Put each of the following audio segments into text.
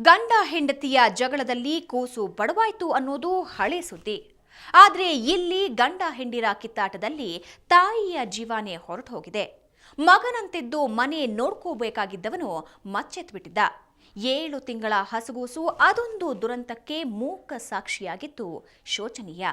ಗಂಡ ಹೆಂಡತಿಯ ಜಗಳದಲ್ಲಿ ಕೂಸು ಬಡವಾಯ್ತು ಅನ್ನೋದು ಹಳೆ ಸುದ್ದಿ. ಆದರೆ ಇಲ್ಲಿ ಗಂಡ ಹೆಂಡಿರ ಕಿತ್ತಾಟದಲ್ಲಿ ತಾಯಿಯ ಜೀವನೇ ಹೊರಟು ಹೋಗಿದೆ. ಮಗನಂತಿದ್ದು ಮನೆ ನೋಡ್ಕೋಬೇಕಾಗಿದ್ದವನು ಮಚ್ಚೆತ್ಬಿಟ್ಟಿದ್ದ. 7 ತಿಂಗಳ ಹಸುಗೂಸು ಅದೊಂದು ದುರಂತಕ್ಕೆ ಮೂಕ ಸಾಕ್ಷಿಯಾಗಿತ್ತು. ಶೋಚನೀಯ.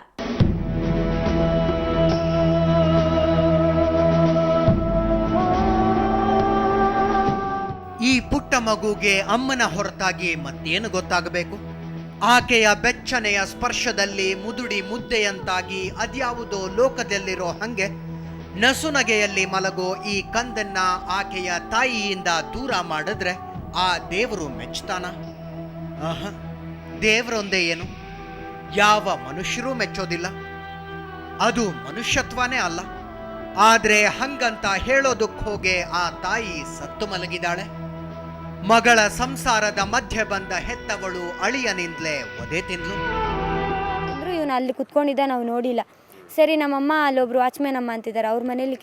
ಈ ಪುಟ್ಟ ಮಗುಗೆ ಅಮ್ಮನ ಹೊರತಾಗಿ ಮತ್ತೇನು ಗೊತ್ತಾಗಬೇಕು? ಆಕೆಯ ಬೆಚ್ಚನೆಯ ಸ್ಪರ್ಶದಲ್ಲಿ ಮುದುಡಿ ಮುದ್ದೆಯಂತಾಗಿ ಅದ್ಯಾವುದೋ ಲೋಕದಲ್ಲಿರೋ ಹಂಗೆ ನಸುನಗೆಯಲ್ಲಿ ಮಲಗೋ ಈ ಕಂದನ್ನ ಆಕೆಯ ತಾಯಿಯಿಂದ ದೂರ ಮಾಡಿದ್ರೆ ಆ ದೇವರು ಮೆಚ್ತಾನ? ದೇವರೊಂದೇ ಏನು, ಯಾವ ಮನುಷ್ಯರೂ ಮೆಚ್ಚೋದಿಲ್ಲ. ಅದು ಮನುಷ್ಯತ್ವನೇ ಅಲ್ಲ. ಆದ್ರೆ ಹಂಗಂತ ಹೇಳೋದಕ್ಕೆ ಹೋಗೆ ಆ ತಾಯಿ ಸತ್ತು ಮಲಗಿದಾಳೆ. ಮಗಳ ಸಂಸಾರದ ಮಧ್ಯೆ ಬಂದ ಹೆತ್ತವಳು ಅಳಿಯನಿಂದಲೇ ಒದೆ ತಿಂದ್ಲು. ಇವನು ಅಲ್ಲಿ ಕುತ್ಕೊಂಡಿದ್ದ, ನಾವು ನೋಡಿಲ್ಲ. ಸರಿ, ನಮ್ಮಮ್ಮ ಅಲ್ಲೊಬ್ರು ವಾಚ್ಮ್ಯಾನ್ ಅಮ್ಮ ಅಂತಿದ್ದಾರೆ, ಅವ್ರ ಮನೇಲಿ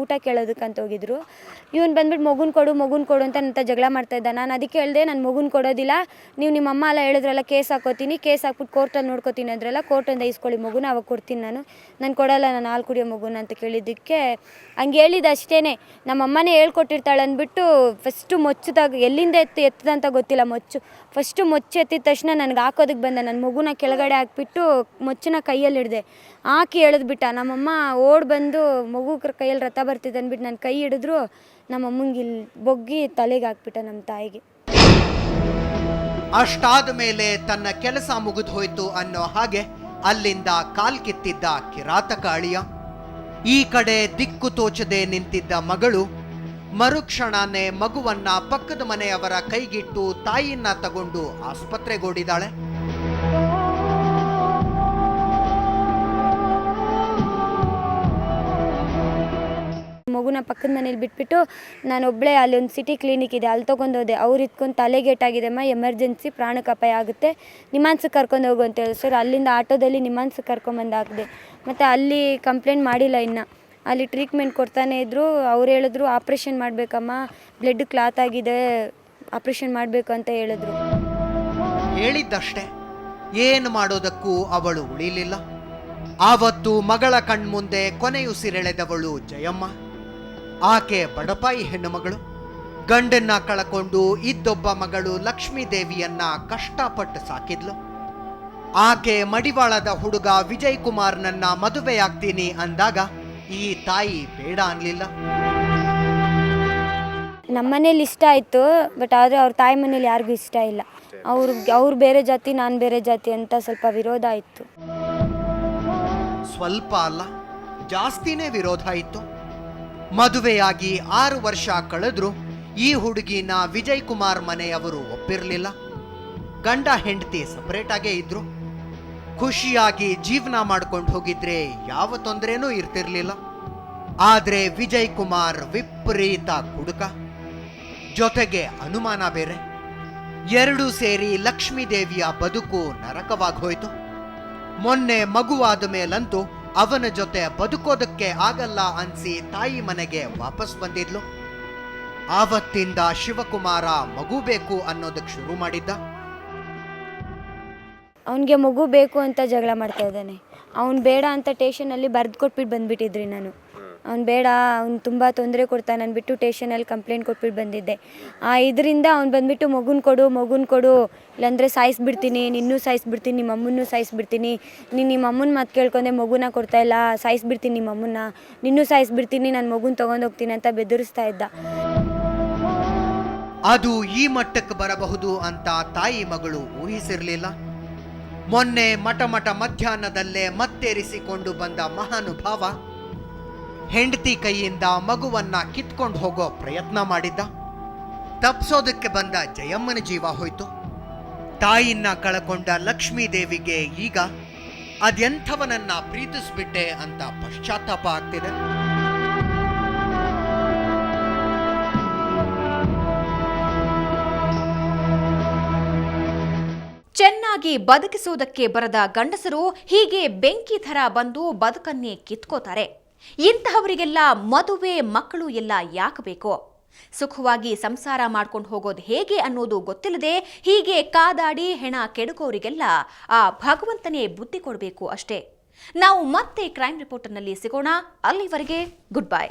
ಊಟ ಕೇಳೋದಕ್ಕಂತ ಹೋಗಿದ್ರು. ಇವನು ಬಂದ್ಬಿಟ್ಟು ಮಗುನ ಕೊಡು ಅಂತ ಜಗಳ ಮಾಡ್ತಾ ಇದ್ದ. ನಾನು ಅದಕ್ಕೆ ಹೇಳಿದೆ, ನಾನು ಮಗುನ ಕೊಡೋದಿಲ್ಲ, ನೀವು ನಿಮ್ಮಮ್ಮ ಎಲ್ಲ ಹೇಳಿದ್ರಲ್ಲ ಕೇಸ್ ಹಾಕೋತೀನಿ, ಕೇಸ್ ಹಾಕ್ಬಿಟ್ಟು ಕೋರ್ಟಲ್ಲಿ ನೋಡ್ಕೋತೀನಿ ಅಂದ್ರಲ್ಲ, ಕೋರ್ಟಿಂದ ಇಸ್ಕೊಳ್ಳಿ ಮಗುನ, ಅವಾಗ ಕೊಡ್ತೀನಿ. ನಾನು ಕೊಡೋಲ್ಲ, ನಾನು ಹಾಲು ಕುಡಿಯೋ ಮಗುನ ಅಂತ ಕೇಳಿದ್ದಕ್ಕೆ ಹಂಗೆ ಹೇಳಿದ್ದು ಅಷ್ಟೇ. ನಮ್ಮಮ್ಮನೇ ಹೇಳ್ಕೊಟ್ಟಿರ್ತಾಳೆ ಅಂದ್ಬಿಟ್ಟು ಫಸ್ಟು ಮೊಚ್ಚದಾಗ ಎಲ್ಲಿಂದ ಎತ್ತದಂತ ಗೊತ್ತಿಲ್ಲ, ಫಸ್ಟು ಮೊಚ್ಚು ಎತ್ತಿದ ತಕ್ಷಣ ನನಗೆ ಹಾಕೋದಕ್ಕೆ ಬಂದ. ನನ್ನ ಮಗುನ ಕೆಳಗಡೆ ಹಾಕ್ಬಿಟ್ಟು ಮೊಚ್ಚನ ಕೈಯಲ್ಲಿ ಹಿಡಿದೆ, ಹಾಕಿ ಎಳೆದ್ಬಿಟ್ಟ. ನಮ್ಮಮ್ಮ ಓಡ್ ಬಂದು ಮಗು ಕೈಯಲ್ಲಿ ರಥ ಬರ್ತಿದ್ದೆ ಅಂದ್ಬಿಟ್ಟು ನನ್ನ ಕೈ ಹಿಡಿದ್ರು. ನಮ್ಮಮ್ಮಂಗೆ ಇಲ್ಲಿ ಬೊಗ್ಗಿ ತಲೆಗೆ ಹಾಕ್ಬಿಟ್ಟ ನಮ್ಮ ತಾಯಿಗೆ. ಅಷ್ಟಾದ ಮೇಲೆ ತನ್ನ ಕೆಲಸ ಮುಗಿದು ಹೋಯ್ತು ಅನ್ನೋ ಹಾಗೆ ಅಲ್ಲಿಂದ ಕಾಲ್ ಕಿತ್ತಿದ್ದ ಕಿರಾತಕ ಅಳಿಯ. ಈ ಕಡೆ ದಿಕ್ಕು ತೋಚದೆ ನಿಂತಿದ್ದ ಮಗಳು ಮರುಕ್ಷಣನೇ ಮಗುವನ್ನ ಪಕ್ಕದ ಮನೆಯವರ ಕೈಗಿಟ್ಟು ತಾಯಿಯನ್ನ ತಗೊಂಡು ಆಸ್ಪತ್ರೆಗೋಡಿದಾಳೆ. ಮಗುನ ಪಕ್ಕದ ಮನೇಲಿ ಬಿಟ್ಬಿಟ್ಟು ನಾನೊಬ್ಬಳೇ ಅಲ್ಲಿ ಒಂದು ಸಿಟಿ ಕ್ಲಿನಿಕ್ ಇದೆ, ಅಲ್ಲಿ ತೊಗೊಂಡೋದೆ. ಅವ್ರು ಇಟ್ಕೊಂಡು ತಲೆಗೇಟಾಗಿದೆಮ್ಮ, ಎಮರ್ಜೆನ್ಸಿ, ಪ್ರಾಣಕ್ಕೆ ಅಪಾಯ ಆಗುತ್ತೆ, ನಿಮ್ಮಾನ್ಸಕ್ಕೆ ಕರ್ಕೊಂಡು ಹೋಗು ಅಂತ ಹೇಳಿ. ಸರ್, ಅಲ್ಲಿಂದ ಆಟೋದಲ್ಲಿ ನಿಮ್ಮಾನ್ಸಕ್ಕೆ ಕರ್ಕೊಂಬಂದು ಹಾಕಿದೆ. ಮತ್ತು ಅಲ್ಲಿ ಕಂಪ್ಲೇಂಟ್ ಮಾಡಿಲ್ಲ, ಇನ್ನು ಅಲ್ಲಿ ಟ್ರೀಟ್ಮೆಂಟ್ ಕೊಡ್ತಾನೆ ಇದ್ದರು. ಅವ್ರು ಹೇಳಿದ್ರು ಆಪ್ರೇಷನ್ ಮಾಡಬೇಕಮ್ಮ, ಬ್ಲಡ್ ಕ್ಲಾತ್ ಆಗಿದೆ, ಆಪ್ರೇಷನ್ ಮಾಡಬೇಕು ಅಂತ ಹೇಳಿದ್ರು. ಹೇಳಿದ್ದಷ್ಟೇ, ಏನು ಮಾಡೋದಕ್ಕೂ ಅವಳು ಉಳಿಲಿಲ್ಲ. ಆವತ್ತು ಮಗಳ ಕಣ್ಮುಂದೆ ಕೊನೆಯುಸಿರೆಳೆದವಳು ಜಯಮ್ಮ. ಆಕೆ ಬಡಪಾಯಿ ಹೆಣ್ಣುಮಗಳು. ಗಂಡನ್ನ ಕಳಕೊಂಡು ಇದ್ದೊಬ್ಬ ಮಗಳು ಲಕ್ಷ್ಮೀದೇವಿಯನ್ನ ಕಷ್ಟಪಟ್ಟು ಸಾಕಿದ್ಲು. ಆಕೆ ಮಡಿವಾಳದ ಹುಡುಗ ವಿಜಯ್ ಕುಮಾರ್ನನ್ನ ಮದುವೆಯಾಗ್ತೀನಿ ಅಂದಾಗ ಈ ತಾಯಿ ಬೇಡ ಅನ್ಲಿಲ್ಲ. ನಮ್ಮನೇಲಿ ಇಷ್ಟ ಆಯಿತು, ಬಟ್ ಆದರೆ ಅವ್ರ ತಾಯಿ ಮನೇಲಿ ಯಾರಿಗೂ ಇಷ್ಟ ಇಲ್ಲ. ಅವ್ರು ಬೇರೆ ಜಾತಿ, ನಾನು ಬೇರೆ ಜಾತಿ ಅಂತ ಸ್ವಲ್ಪ ವಿರೋಧ ಇತ್ತು. ಸ್ವಲ್ಪ ಅಲ್ಲ, ಜಾಸ್ತಿನೇ ವಿರೋಧ ಇತ್ತು. ಮದುವೆಯಾಗಿ 6 ವರ್ಷ ಕಳೆದ್ರು ಈ ಹುಡುಗಿನ ವಿಜಯ್ ಕುಮಾರ್ ಮನೆಯವರು ಒಪ್ಪಿರಲಿಲ್ಲ. ಗಂಡ ಹೆಂಡತಿ ಸಪರೇಟ್ ಆಗೇ ಇದ್ರು. ಖುಷಿಯಾಗಿ ಜೀವನ ಮಾಡ್ಕೊಂಡು ಹೋಗಿದ್ರೆ ಯಾವ ತೊಂದರೆನೂ ಇರ್ತಿರ್ಲಿಲ್ಲ. ಆದ್ರೆ ವಿಜಯ್ ಕುಮಾರ್ ವಿಪರೀತ ಕುಡುಕ, ಜೊತೆಗೆ ಅನುಮಾನ ಬೇರೆ. ಎರಡೂ ಸೇರಿ ಲಕ್ಷ್ಮೀದೇವಿಯ ಬದುಕು ನರಕವಾಗಿ ಹೋಯ್ತು. ಮೊನ್ನೆ ಮಗುವಾದ ಮೇಲಂತೂ ಅವನ ಜೊತೆ ಬದುಕೋದಕ್ಕೆ ಆಗಲ್ಲ ಅನ್ಸಿ ತಾಯಿ ಮನೆಗೆ ವಾಪಸ್ ಬಂದಿದ್ಲು. ಆವತ್ತಿಂದ ಶಿವಕುಮಾರ ಮಗು ಬೇಕು ಅನ್ನೋದಕ್ಕೆ ಶುರು ಮಾಡಿದ್ದ. ಅವನಿಗೆ ಮಗು ಬೇಕು ಅಂತ ಜಗಳ ಮಾಡ್ತಾ ಇದ್ದಾನೆ. ಅವ್ನು ಬೇಡ ಅಂತ ಟೇಷನಲ್ಲಿ ಬರೆದು ಕೊಟ್ಬಿಟ್ಟು ಬಂದುಬಿಟ್ಟಿದ್ರಿ ನಾನು. ಅವ್ನು ಬೇಡ, ಅವ್ನು ತುಂಬ ತೊಂದರೆ ಕೊಡ್ತಾನೆ ಅಂದ್ಬಿಟ್ಟು ಟೇಷನಲ್ಲಿ ಕಂಪ್ಲೇಂಟ್ ಕೊಟ್ಬಿಟ್ಟು ಬಂದಿದ್ದೆ. ಇದರಿಂದ ಅವ್ನು ಬಂದುಬಿಟ್ಟು ಮಗುನ ಕೊಡು, ಇಲ್ಲಾಂದರೆ ಸಾಯಿಸ್ಬಿಡ್ತೀನಿ, ನಿನ್ನೂ ಸಾಯಿಸ್ಬಿಡ್ತೀನಿ, ನಿಮ್ಮ ಅಮ್ಮನ್ನೂ ಸಾಯಿಸ್ಬಿಡ್ತೀನಿ, ನೀನು ನಿಮ್ಮ ಅಮ್ಮನ ಮಾತು ಕೇಳ್ಕೊಂಡೆ ಮಗುನ ಕೊಡ್ತಾಯಿಲ್ಲ, ಸಾಯಿಸ್ಬಿಡ್ತೀನಿ ನಿಮ್ಮ ಅಮ್ಮನ್ನ, ನಿನ್ನೂ ಸಾಯಿಸ್ಬಿಡ್ತೀನಿ, ನಾನು ಮಗುನ ತೊಗೊಂಡೋಗ್ತೀನಿ ಅಂತ ಬೆದರಿಸ್ತಾ ಇದ್ದ. ಅದು ಈ ಮಟ್ಟಕ್ಕೆ ಬರಬಹುದು ಅಂತ ತಾಯಿ ಮಗಳು ಊಹಿಸಿರಲಿಲ್ಲ. ಮೊನ್ನೆ ಮಠ ಮಧ್ಯಾಹ್ನದಲ್ಲೇ ಮತ್ತೇರಿಸಿಕೊಂಡು ಬಂದ ಮಹಾನುಭಾವ ಹೆಂಡತಿ ಕೈಯಿಂದ ಮಗುವನ್ನ ಕಿತ್ಕೊಂಡು ಹೋಗೋ ಪ್ರಯತ್ನ ಮಾಡಿದ್ದ. ತಪ್ಸೋದಕ್ಕೆ ಬಂದ ಜಯಮ್ಮನ ಜೀವ ಹೋಯ್ತು. ತಾಯಿನ್ನ ಕಳಕೊಂಡ ಲಕ್ಷ್ಮೀದೇವಿಗೆ ಈಗ ಅದೆಂಥವನನ್ನ ಪ್ರೀತಿಸ್ಬಿಟ್ಟೆ ಅಂತ ಪಶ್ಚಾತ್ತಾಪ ಆಗ್ತಿದೆ. ಚೆನ್ನಾಗಿ ಬದುಕಿಸುವುದಕ್ಕೆ ಬರದ ಗಂಡಸರು ಹೀಗೆ ಬೆಂಕಿ ಥರ ಬಂದು ಬದುಕನ್ನೇ ಕಿತ್ಕೋತಾರೆ. ಇಂತಹವರಿಗೆಲ್ಲ ಮದುವೆ, ಮಕ್ಕಳು ಎಲ್ಲ ಯಾಕೆ ಬೇಕು? ಸುಖವಾಗಿ ಸಂಸಾರ ಮಾಡ್ಕೊಂಡು ಹೋಗೋದು ಹೇಗೆ ಅನ್ನೋದು ಗೊತ್ತಿಲ್ಲದೆ ಹೀಗೆ ಕಾದಾಡಿ ಹೆಣ ಕೆಡುಕೋರಿಗೆಲ್ಲ ಆ ಭಗವಂತನೇ ಬುದ್ಧಿ ಕೊಡಬೇಕು ಅಷ್ಟೇ. ನಾವು ಮತ್ತೆ ಕ್ರೈಮ್ ರಿಪೋರ್ಟರ್ನಲ್ಲಿ ಸಿಗೋಣ. ಅಲ್ಲಿವರೆಗೆ ಗುಡ್ ಬೈ.